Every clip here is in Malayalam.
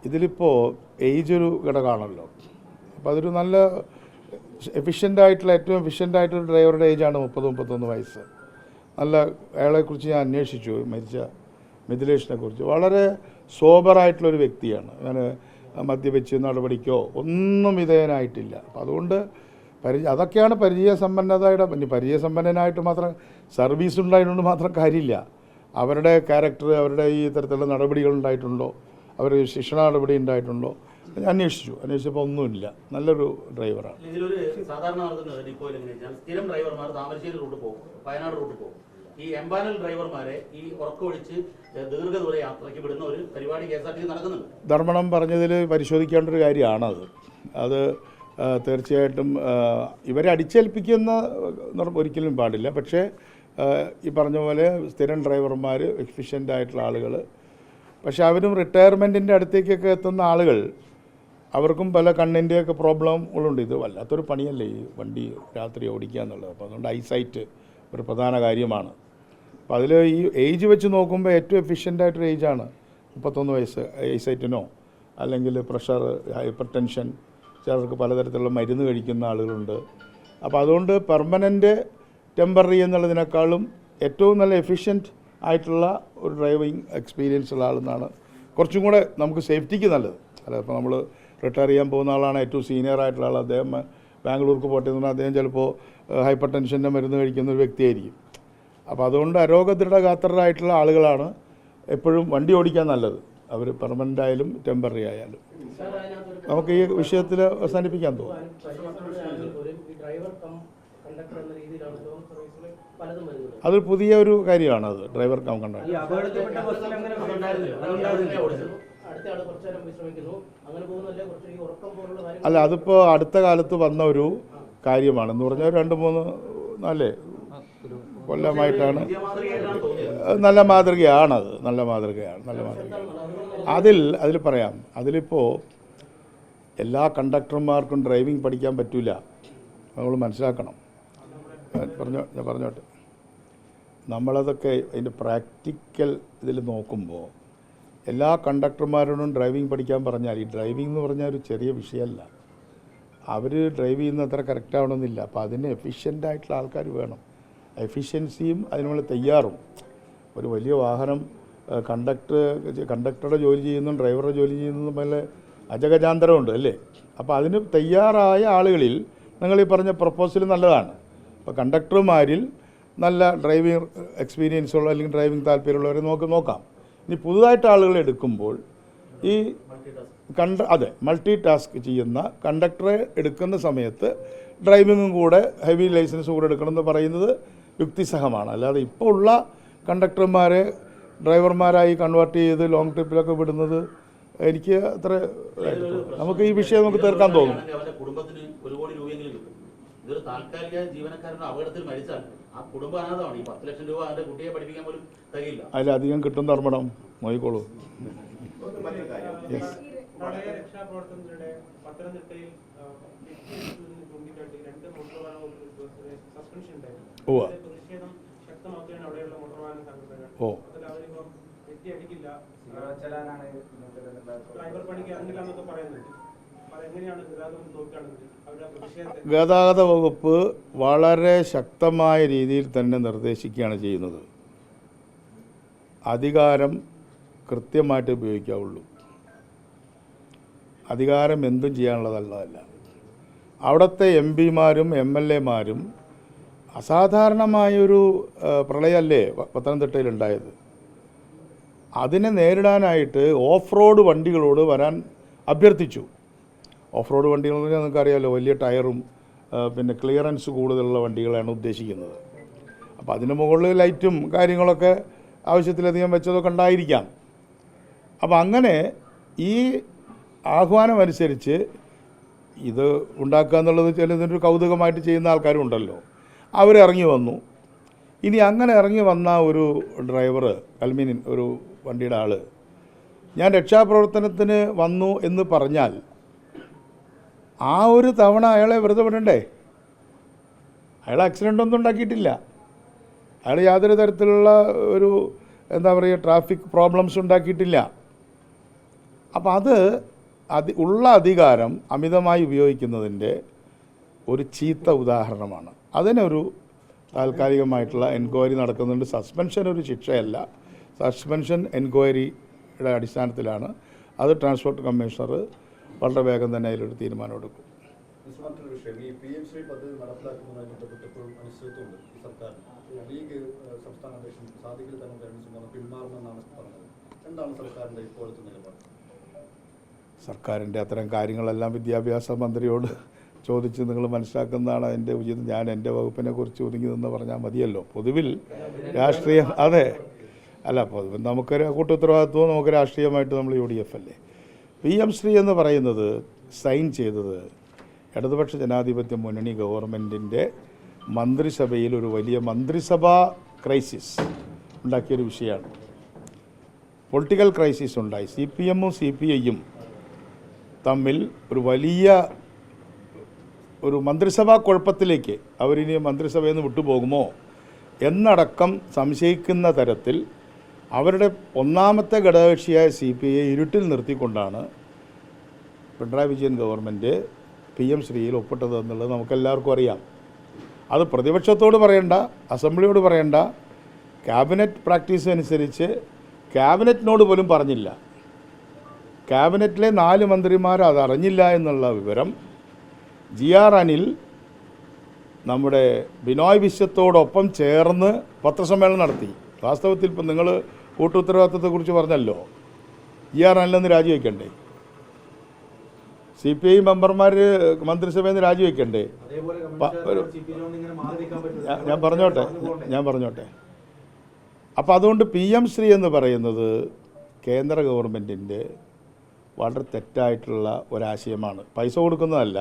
ഇതിലിപ്പോൾ ഏജ് ഒരു ഘടകമാണല്ലോ. അപ്പോൾ അതൊരു നല്ല എഫിഷ്യൻ്റായിട്ടുള്ള ഏറ്റവും എഫിഷ്യൻ്റായിട്ടൊരു ഡ്രൈവറുടെ ഏജാണ് 30-31 വയസ്സ്. നല്ല അയാളെക്കുറിച്ച് ഞാൻ അന്വേഷിച്ചു, മരിച്ച മിഥിലേഷിനെ കുറിച്ച്. വളരെ സോബറായിട്ടുള്ളൊരു വ്യക്തിയാണ്. അങ്ങനെ മദ്യപിച്ച് നടപടിക്കോ ഒന്നും വിധേയനായിട്ടില്ല. അപ്പം അതുകൊണ്ട് അതൊക്കെയാണ് പരിചയസമ്പന്നതയുടെ. ഇനി പരിചയസമ്പന്നനായിട്ട് മാത്രം സർവീസ് ഉണ്ടായതുകൊണ്ട് മാത്രം കാര്യമില്ല. അവരുടെ ക്യാരക്ടർ, അവരുടെ ഈ തരത്തിലുള്ള നടപടികൾ ഉണ്ടായിട്ടുണ്ടോ, അവരുടെ ശിക്ഷണ നടപടി ഉണ്ടായിട്ടുണ്ടോ അന്വേഷിച്ചപ്പോൾ ഒന്നുമില്ല. നല്ലൊരു ഡ്രൈവറാണ്. ഇതിലൊരു സാധാരണ നടക്കുന്നത് ഡിപ്പോയിൽ എങ്ങനെയാണെന്ന് വെച്ചാൽ സ്ഥിരം ഡ്രൈവർമാർ താമരശ്ശേരി റൂട്ട് പോകും, വയനാട് റൂട്ട് പോകും. ഈ എംപാനൽ ഡ്രൈവർമാരെ ഈ ഉറക്കമൊഴിച്ച് ദീർഘദൂര യാത്രയ്ക്ക് വിടുന്ന ഒരു പരിപാടി KSRTC നടക്കുന്നുണ്ട്. ധർമ്മടം പറഞ്ഞതിൽ പരിശോധിക്കേണ്ട ഒരു കാര്യമാണത്. അത് തീർച്ചയായിട്ടും ഇവരെ അടിച്ചേൽപ്പിക്കുന്ന ഒരിക്കലും പാടില്ല. പക്ഷേ ഈ പറഞ്ഞ പോലെ സ്ഥിരം ഡ്രൈവർമാർ, എഫിഷ്യൻ്റ് ആളുകൾ, പക്ഷേ അവരും റിട്ടയർമെൻറ്റിൻ്റെ അടുത്തേക്കൊക്കെ എത്തുന്ന ആളുകൾ, അവർക്കും പല കണ്ണിൻ്റെയൊക്കെ പ്രോബ്ലങ്ങളുണ്ട്. ഇത് വല്ലാത്തൊരു പണിയല്ലേ ഈ വണ്ടി രാത്രി ഓടിക്കുക എന്നുള്ളത്. അപ്പോൾ അതുകൊണ്ട് ഐസൈറ്റ് ഒരു പ്രധാന കാര്യമാണ്. അപ്പോൾ അതിൽ ഈ ഏജ് വെച്ച് നോക്കുമ്പോൾ ഏറ്റവും എഫിഷ്യൻ്റായിട്ടൊരു ഏജാണ് 31 വയസ്സ്. ഐസൈറ്റിനോ അല്ലെങ്കിൽ പ്രഷർ, ഹൈപ്പർ ടെൻഷൻ, ചിലർക്ക് പലതരത്തിലുള്ള മരുന്ന് കഴിക്കുന്ന ആളുകളുണ്ട്. അപ്പോൾ അതുകൊണ്ട് പെർമനൻ്റ് ടെമ്പററി എന്നുള്ളതിനേക്കാളും ഏറ്റവും നല്ല എഫിഷ്യൻ്റ് ആയിട്ടുള്ള ഒരു ഡ്രൈവിംഗ് എക്സ്പീരിയൻസ് ഉള്ള ആളെന്നാണ് കുറച്ചും കൂടെ നമുക്ക് സേഫ്റ്റിക്ക് നല്ലത്. അല്ല, ഇപ്പോൾ നമ്മൾ റിട്ടയർ ചെയ്യാൻ പോകുന്ന ആളാണ്, ഏറ്റവും സീനിയർ ആയിട്ടുള്ള ആൾ, അദ്ദേഹം ബാംഗ്ലൂർക്ക് പോട്ടെ എന്ന് പറഞ്ഞാൽ അദ്ദേഹം ചിലപ്പോൾ ഹൈപ്പർ ടെൻഷൻ്റെ മരുന്ന് കഴിക്കുന്ന ഒരു വ്യക്തിയായിരിക്കും. അപ്പോൾ അതുകൊണ്ട് അരോഗദൃഢഗാത്രരായിട്ടുള്ള ആളുകളാണ് എപ്പോഴും വണ്ടി ഓടിക്കാൻ നല്ലത്. അവർ പെർമനൻ്റ് ആയാലും ടെമ്പററി ആയാലും. നമുക്ക് ഈ വിഷയത്തിൽ അവസാനിപ്പിക്കാൻ തോന്നും. അതൊരു പുതിയ ഒരു കാര്യമാണ്. അത് ഡ്രൈവർ കം കണ്ടക്ടർ. അല്ല, അതിപ്പോൾ അടുത്ത കാലത്ത് വന്ന ഒരു കാര്യമാണ്. എന്ന് പറഞ്ഞാൽ 2-3-4 കൊല്ലമായിട്ടാണ്. നല്ല മാതൃകയാണത്. നല്ല മാതൃകയാണ്. അതിൽ പറയാം, അതിലിപ്പോൾ എല്ലാ കണ്ടക്ടർമാർക്കും ഡ്രൈവിംഗ് പഠിക്കാൻ പറ്റില്ല. നമ്മൾ മനസ്സിലാക്കണം. ഞാൻ പറഞ്ഞോട്ടെ, നമ്മളതൊക്കെ അതിൻ്റെ പ്രാക്ടിക്കൽ ഇതിൽ നോക്കുമ്പോൾ എല്ലാ കണ്ടക്ടർമാരോടും ഡ്രൈവിംഗ് പഠിക്കാൻ പറഞ്ഞാൽ, ഈ ഡ്രൈവിംഗ് എന്ന് പറഞ്ഞാൽ ഒരു ചെറിയ വിഷയമല്ല. അവർ ഡ്രൈവ് ചെയ്യുന്ന അത്ര കറക്റ്റ് ആവണമെന്നില്ല. അപ്പോൾ അതിന് എഫിഷ്യൻ്റായിട്ടുള്ള ആൾക്കാർ വേണം. എഫിഷ്യൻസിയും അതിനുള്ള തയ്യാറും. ഒരു വലിയ വാഹനം കണ്ടക്ടറുടെ ജോലി ചെയ്യുന്നതും ഡ്രൈവറുടെ ജോലി ചെയ്യുന്നതും പോലെ അജഗജാന്തരമുണ്ട് അല്ലേ. അപ്പോൾ അതിന് തയ്യാറായ ആളുകളിൽ നിങ്ങൾ ഈ പറഞ്ഞ പ്രപ്പോസൽ നല്ലതാണ്. അപ്പോൾ കണ്ടക്ടർമാരിൽ നല്ല ഡ്രൈവിംഗ് എക്സ്പീരിയൻസ് ഉള്ള അല്ലെങ്കിൽ ഡ്രൈവിംഗ് താല്പര്യമുള്ളവരെ നോക്കാം. ഇനി പുതുതായിട്ട് ആളുകൾ എടുക്കുമ്പോൾ ഈ മൾട്ടി ടാസ്ക് ചെയ്യുന്ന കണ്ടക്ടറെ എടുക്കുന്ന സമയത്ത് ഡ്രൈവിങ്ങും കൂടെ ഹെവി ലൈസൻസ് കൂടെ എടുക്കണമെന്ന് പറയുന്നത് യുക്തിസഹമാണ്. അല്ലാതെ ഇപ്പോൾ ഉള്ള കണ്ടക്ടർമാരെ ഡ്രൈവർമാരായി കൺവേർട്ട് ചെയ്ത് ലോങ് ട്രിപ്പിലൊക്കെ വിടുന്നത് എനിക്ക് അത്ര നമുക്ക് ഈ വിഷയം നമുക്ക് തീർക്കാൻ തോന്നും. ഇതൊരു താൽക്കാലിക ജീവനക്കാരന്റെ അപകടത്തിൽ മരിച്ചാൽ ആ കുടുംബം അനാഥമാണ്. ഈ 10 ലക്ഷം രൂപ അവന്റെ കുട്ടിയെ പഠിപ്പിക്കാൻ പോലും കഴിയില്ല. അതിലധികം കിട്ടും. ധർമ്മടം നോയിക്കോളൂ. ഗതാഗത വകുപ്പ് വളരെ ശക്തമായ രീതിയിൽ തന്നെ നിർദ്ദേശിക്കുകയാണ് ചെയ്യുന്നത്. അധികാരം കൃത്യമായിട്ട് ഉപയോഗിക്കാവുള്ളൂ. അധികാരം എന്തും ചെയ്യാനുള്ളതല്ല. അവിടുത്തെ MP-മാരും MLA-മാരും അസാധാരണമായൊരു പ്രളയമല്ലേ പത്തനംതിട്ടയിലുണ്ടായത്. അതിനെ നേരിടാനായിട്ട് ഓഫ് റോഡ് വണ്ടികളോട് വരാൻ അഭ്യർത്ഥിച്ചു. ഓഫ് റോഡ് വണ്ടികൾ എന്ന് പറഞ്ഞാൽ നിങ്ങൾക്കറിയാമല്ലോ, വലിയ ടയറും പിന്നെ ക്ലിയറൻസ് കൂടുതലുള്ള വണ്ടികളാണ് ഉദ്ദേശിക്കുന്നത്. അപ്പോൾ അതിന് മുകളിൽ ലൈറ്റും കാര്യങ്ങളൊക്കെ ആവശ്യത്തിലധികം വെച്ചതൊക്കെ ഉണ്ടായിരിക്കാം. അപ്പോൾ അങ്ങനെ ഈ ആഹ്വാനം അനുസരിച്ച് ഇത് ഉണ്ടാക്കുക എന്നുള്ളത് ചിലതിനൊരു കൗതുകമായിട്ട് ചെയ്യുന്ന ആൾക്കാരും ഉണ്ടല്ലോ. അവരിറങ്ങി വന്നു. ഇനി അങ്ങനെ ഇറങ്ങി വന്ന ഒരു ഡ്രൈവർ, അൽമീനിൻ ഒരു വണ്ടിയുടെ ആൾ, ഞാൻ രക്ഷാപ്രവർത്തനത്തിന് വന്നു എന്ന് പറഞ്ഞാൽ ആ ഒരു തവണ അയാളെ വെറുതെ വിടണ്ടേ? അയാൾ ആക്സിഡൻ്റൊന്നും ഉണ്ടാക്കിയിട്ടില്ല. അയാൾ യാതൊരു തരത്തിലുള്ള ഒരു എന്താ പറയുക ട്രാഫിക് പ്രോബ്ലംസ് ഉണ്ടാക്കിയിട്ടില്ല. അപ്പോൾ അത് ഉള്ള അധികാരം അമിതമായി ഉപയോഗിക്കുന്നതിൻ്റെ ഒരു ചീത്ത ഉദാഹരണമാണ്. അതിനൊരു താൽക്കാലികമായിട്ടുള്ള എൻക്വയറി നടക്കുന്നുണ്ട്. സസ്പെൻഷൻ ഒരു ശിക്ഷയല്ല, സസ്പെൻഷൻ എൻക്വയറിയുടെ അടിസ്ഥാനത്തിലാണ്. അത് ട്രാൻസ്പോർട്ട് കമ്മീഷണർ വളരെ വേഗം തന്നെ അതിലൊരു തീരുമാനമെടുക്കും. മറ്റൊരു വിഷയം, ഈ PM ശ്രീ പദ്ധതി നടപ്പിലാക്കുന്നതുമായി ബന്ധപ്പെട്ടപ്പോഴും അനിശ്ചിതത്വമുണ്ട് ഈ സർക്കാർ. ലീഗ് സംസ്ഥാന അധ്യക്ഷൻ സാദിഖിൽ തന്നെ കഴിഞ്ഞ പിന്മാറുമെന്നാണ് പറഞ്ഞത്. എന്താണ് സർക്കാരിൻ്റെ ഇപ്പോഴത്തെ നിലപാട്? സർക്കാരിൻ്റെ അത്തരം കാര്യങ്ങളെല്ലാം വിദ്യാഭ്യാസ മന്ത്രിയോട് ചോദിച്ച് നിങ്ങൾ മനസ്സിലാക്കുന്നതാണ് അതിൻ്റെ ഉചിതം. ഞാൻ എൻ്റെ വകുപ്പിനെ കുറിച്ച് ഒതുങ്ങിയതെന്ന് പറഞ്ഞാൽ മതിയല്ലോ. പൊതുവിൽ രാഷ്ട്രീയം അതെ അല്ല, പൊതുവിൽ നമുക്കൊരു കൂട്ടുത്തരവാദിത്വവും നമുക്ക് രാഷ്ട്രീയമായിട്ട് നമ്മൾ UDF അല്ലേ. PM ശ്രീ എന്ന് പറയുന്നത് സൈൻ ചെയ്തത് ഇടതുപക്ഷ ജനാധിപത്യ മുന്നണി ഗവൺമെൻറ്റിൻ്റെ മന്ത്രിസഭയിൽ ഒരു വലിയ മന്ത്രിസഭാ ക്രൈസിസ് ഉണ്ടാക്കിയൊരു വിഷയമാണ്. പൊളിറ്റിക്കൽ ക്രൈസിസ് ഉണ്ടായി. CPM-ഉം CPI-യും തമ്മിൽ ഒരു വലിയ ഒരു മന്ത്രിസഭാ കുഴപ്പത്തിലേക്ക് അവരിനി മന്ത്രിസഭയിൽ നിന്ന് വിട്ടുപോകുമോ എന്നടക്കം സംശയിക്കുന്ന തരത്തിൽ അവരുടെ ഒന്നാമത്തെ ഘടകകക്ഷിയായ CPI ഇരുട്ടിൽ നിർത്തിക്കൊണ്ടാണ് പിണറായി വിജയൻ ഗവൺമെൻറ് PM ശ്രീയിൽ ഒപ്പിട്ടത് എന്നുള്ളത് നമുക്കെല്ലാവർക്കും അറിയാം. അത് പ്രതിപക്ഷത്തോട് പറയേണ്ട, അസംബ്ലിയോട് പറയേണ്ട, ക്യാബിനറ്റ് പ്രാക്ടീസ് അനുസരിച്ച് ക്യാബിനറ്റിനോട് പോലും പറഞ്ഞില്ല. ക്യാബിനറ്റിലെ 4 മന്ത്രിമാർ അതറിഞ്ഞില്ല എന്നുള്ള വിവരം GR അനിൽ നമ്മുടെ ബിനോയ് വിശ്വത്തോടൊപ്പം ചേർന്ന് പത്രസമ്മേളനം നടത്തി. വാസ്തവത്തിൽ ഇപ്പം നിങ്ങൾ കൂട്ടുത്തരവാദിത്വത്തെക്കുറിച്ച് പറഞ്ഞല്ലോ, GR അനിലെന്ന് രാജിവെക്കണ്ടേ? CPI മെമ്പർമാർ മന്ത്രിസഭയിൽ നിന്ന് രാജിവെക്കണ്ടേ? ഞാൻ പറഞ്ഞോട്ടെ. അപ്പോൾ അതുകൊണ്ട് PM ശ്രീ എന്ന് പറയുന്നത് കേന്ദ്ര ഗവൺമെൻറ്റിൻ്റെ വളരെ തെറ്റായിട്ടുള്ള ഒരാശയമാണ്. പൈസ കൊടുക്കുന്നതല്ല,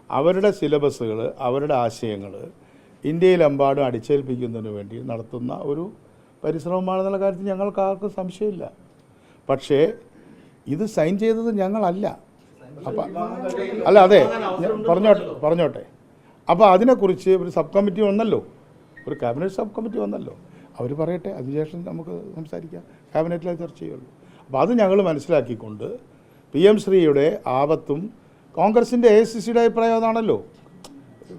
അവരുടെ സിലബസുകൾ, അവരുടെ ആശയങ്ങൾ ഇന്ത്യയിലെമ്പാടും അടിച്ചേൽപ്പിക്കുന്നതിന് വേണ്ടി നടത്തുന്ന ഒരു പരിശ്രമമാണെന്നുള്ള കാര്യത്തിൽ ഞങ്ങൾക്ക് ആർക്കും സംശയമില്ല. പക്ഷേ ഇത് സൈൻ ചെയ്തത് ഞങ്ങളല്ല. അപ്പം അല്ല, അതെ, പറഞ്ഞോട്ടെ. അപ്പോൾ അതിനെക്കുറിച്ച് ഒരു സബ് കമ്മിറ്റി വന്നല്ലോ, ഒരു ക്യാബിനറ്റ് സബ് കമ്മിറ്റി വന്നല്ലോ. അവർ പറയട്ടെ, അതിനുശേഷം നമുക്ക് സംസാരിക്കാം, ക്യാബിനറ്റിൽ ചർച്ച ചെയ്യുള്ളൂ. അപ്പോൾ അത് ഞങ്ങൾ മനസ്സിലാക്കിക്കൊണ്ട് PM ശ്രീയുടെ ആപത്തും കോൺഗ്രസിൻ്റെ AICCയുടെ അഭിപ്രായം അതാണല്ലോ.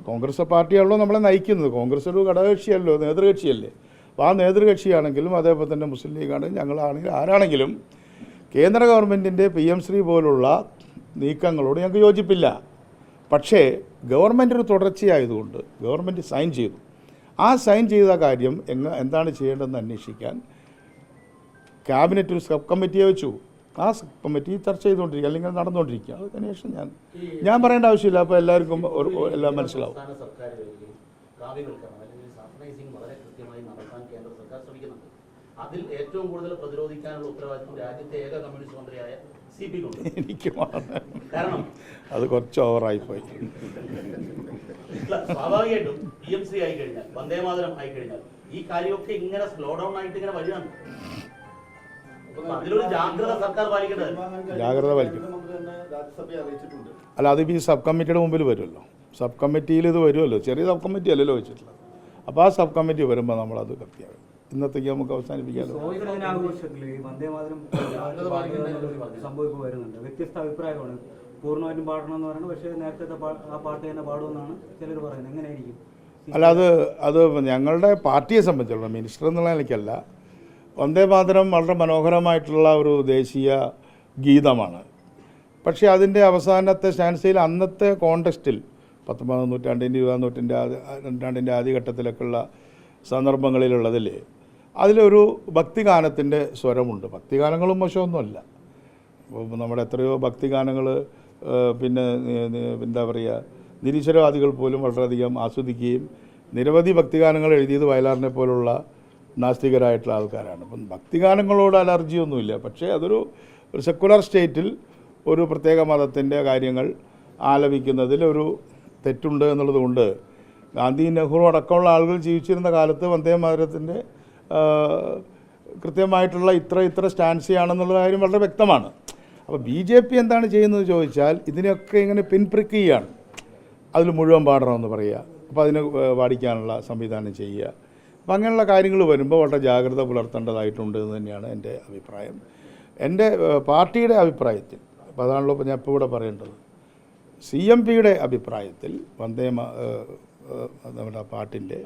കോൺഗ്രസ് പാർട്ടിയാണല്ലോ നമ്മളെ നയിക്കുന്നത്. കോൺഗ്രസ് ഒരു ഘടകകക്ഷിയല്ലോ, നേതൃകക്ഷിയല്ലേ. അപ്പോൾ ആ നേതൃകക്ഷിയാണെങ്കിലും അതേപോലെ തന്നെ മുസ്ലിം ലീഗാണെങ്കിലും ഞങ്ങളാണെങ്കിലും ആരാണെങ്കിലും കേന്ദ്ര ഗവൺമെൻറ്റിൻ്റെ PM ശ്രീ പോലുള്ള നീക്കങ്ങളോട് ഞങ്ങൾക്ക് യോജിപ്പില്ല. പക്ഷേ ഗവൺമെൻറ് ഒരു തുടർച്ചയായതുകൊണ്ട് ഗവൺമെൻറ് സൈൻ ചെയ്തു. ആ സൈൻ ചെയ്ത കാര്യം എന്താണ് ചെയ്യേണ്ടതെന്ന് അന്വേഷിക്കാൻ ക്യാബിനറ്റ് ഒരു സബ് കമ്മിറ്റിയെ വെച്ചു. ആ സബ് കമ്മിറ്റി ചർച്ച ചെയ്തുകൊണ്ടിരിക്കുക, അല്ലെങ്കിൽ നടന്നുകൊണ്ടിരിക്കുക. അതിനുശേഷം ഞാൻ പറയേണ്ട ആവശ്യമില്ല. അപ്പോൾ എല്ലാവർക്കും എല്ലാം മനസ്സിലാവും. അതിൽ ഏറ്റവും കൂടുതൽ പ്രതിരോധിക്കാനുള്ള ഉത്തരവാദിത്വം രാജ്യത്തെ ഏക കമ്മ്യൂണിസ്റ്റ് മന്ത്രിയായ CPI-ക്കുണ്ട്. എനിക്ക് കാരണം അത് കുറച്ച് ഓവറായിപ്പോയി. സ്വാഭാവികമായിട്ടും PM ശ്രീ ആയി കഴിഞ്ഞാൽ, വന്ദേമാതരം ആയി കഴിഞ്ഞാൽ ഈ കാര്യമൊക്കെ ഇങ്ങനെ സ്ലോ ഡൗൺ ആയിട്ട് ഇങ്ങനെ വരികയാണ്. അതിലൊരു ജാഗ്രത സർക്കാർ പാലിക്കേണ്ടത്. ജാഗ്രത പാലിക്കും. അല്ല, അതിപ്പോൾ ഈ സബ് കമ്മിറ്റിയുടെ മുമ്പിൽ വരുമല്ലോ. സബ് കമ്മിറ്റിയിൽ ഇത് വരുമല്ലോ. ചെറിയ സബ് കമ്മിറ്റി അല്ലല്ലോ വെച്ചിട്ടുള്ളത്. അപ്പോൾ ആ സബ് കമ്മിറ്റി വരുമ്പോൾ നമ്മളത് കൃത്യമാകും. ഇന്നത്തേക്ക് നമുക്ക് അവസാനിപ്പിക്കാമല്ലോ. സംഭവിപ്പ് വരുന്നുണ്ട്. വ്യത്യസ്ത അഭിപ്രായമാണ്. പൂർണ്ണമായിട്ടും പാടണമെന്ന് പറയുന്നത്, പക്ഷേ നേരത്തെ ആ പാട്ട് തന്നെ പാടുമെന്നാണ് ചിലർ പറയുന്നത്. എങ്ങനെയായിരിക്കും? അല്ല, അത് ഞങ്ങളുടെ പാർട്ടിയെ സംബന്ധിച്ചുള്ള മിനിസ്റ്റർ എന്നുള്ള നിലയ്ക്കല്ല. വന്ദേമാതരം വളരെ മനോഹരമായിട്ടുള്ള ഒരു ദേശീയ ഗീതമാണ്. പക്ഷേ അതിൻ്റെ അവസാനത്തെ സ്റ്റാൻസയിൽ അന്നത്തെ കോണ്ടെക്സ്റ്റിൽ 19ാം നൂറ്റാണ്ടിൻ്റെ 20ാം നൂറ്റാണ്ടിൻ്റെ ആദ്യഘട്ടത്തിലൊക്കെയുള്ള സന്ദർഭങ്ങളിലുള്ളതിൽ അതിലൊരു ഭക്തിഗാനത്തിൻ്റെ സ്വരമുണ്ട്. ഭക്തിഗാനങ്ങളും മോശമൊന്നുമല്ല. നമ്മുടെ എത്രയോ ഭക്തിഗാനങ്ങൾ പിന്നെ എന്താ പറയുക, നിരീശ്വരവാദികൾ പോലും വളരെയധികം ആസ്വദിക്കുകയും നിരവധി ഭക്തിഗാനങ്ങൾ എഴുതിയത് വയലാറിനെ പോലുള്ള നാസ്തികരായിട്ടുള്ള ആൾക്കാരാണ്. അപ്പം ഭക്തിഗാനങ്ങളോട് അലർജിയൊന്നുമില്ല. പക്ഷേ അതൊരു സെക്കുലർ സ്റ്റേറ്റിൽ ഒരു പ്രത്യേക മതത്തിൻ്റെ കാര്യങ്ങൾ ആലപിക്കുന്നതിൽ ഒരു തെറ്റുണ്ട് എന്നുള്ളതുകൊണ്ട് ഗാന്ധി, നെഹ്റു അടക്കമുള്ള ആളുകൾ ജീവിച്ചിരുന്ന കാലത്ത് വന്ദേമാതരത്തിൻ്റെ കൃത്യമായിട്ടുള്ള ഇത്ര സ്റ്റാൻസിയാണെന്നുള്ള കാര്യം വളരെ വ്യക്തമാണ്. അപ്പോൾ BJP എന്താണ് ചെയ്യുന്നത് ചോദിച്ചാൽ ഇതിനെയൊക്കെ ഇങ്ങനെ പിൻപ്രിക്ക് ചെയ്യുകയാണ്. അതിൽ മുഴുവൻ പാടണമെന്ന് പറയുക, അപ്പോൾ അതിന് പാടിക്കാനുള്ള സംവിധാനം ചെയ്യുക. അപ്പം അങ്ങനെയുള്ള കാര്യങ്ങൾ വരുമ്പോൾ വളരെ ജാഗ്രത പുലർത്തേണ്ടതായിട്ടുണ്ട് എന്ന് തന്നെയാണ് എൻ്റെ അഭിപ്രായം. എൻ്റെ പാർട്ടിയുടെ അഭിപ്രായത്തിൽ, അപ്പോൾ അതാണല്ലോ ഇപ്പോൾ ഞാൻ ഇപ്പോൾ ഇവിടെ പറയേണ്ടത്, CMPയുടെ അഭിപ്രായത്തിൽ നമ്മുടെ പാട്ടിൻ്റെ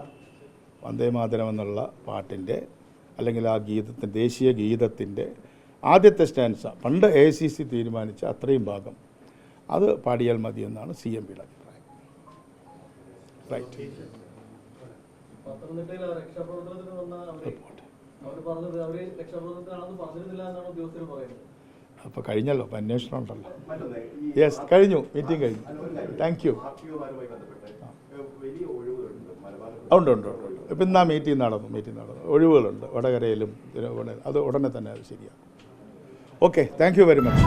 വന്ദേമാതരം എന്നുള്ള പാട്ടിൻ്റെ അല്ലെങ്കിൽ ആ ഗീതത്തിൻ്റെ, ദേശീയ ഗീതത്തിൻ്റെ ആദ്യത്തെ സ്റ്റാൻസ പണ്ട് AICC തീരുമാനിച്ച അത്രയും ഭാഗം അത് പാടിയാൽ മതിയെന്നാണ് CMPയുടെ അഭിപ്രായം. റൈറ്റ്. പത്തനംതിട്ടയിൽ രക്ഷാപ്രവർത്തനത്തിന് വന്ന അവർ പറഞ്ഞത് അവർ രക്ഷാപ്രവർത്തനത്തിനാണെന്ന് പറഞ്ഞിരുന്നില്ല എന്നാണ് ഉദ്യോഗസ്ഥർ പറയുന്നത്. അപ്പോൾ കഴിഞ്ഞല്ലോ, അപ്പോൾ അന്വേഷണം ഉണ്ടല്ലോ. യെസ്, കഴിഞ്ഞു, മീറ്റിംഗ് കഴിഞ്ഞു. Thank you. ഉണ്ട് ഉണ്ട് ഉണ്ട്. ഇപ്പം ഇന്ന് ആ മീറ്റിംഗ് നടന്നു. ഒഴിവുകളുണ്ട് വടകരയിലും, അത് ഉടനെ തന്നെ അത് ശരിയാണ്. Okay, thank you very much.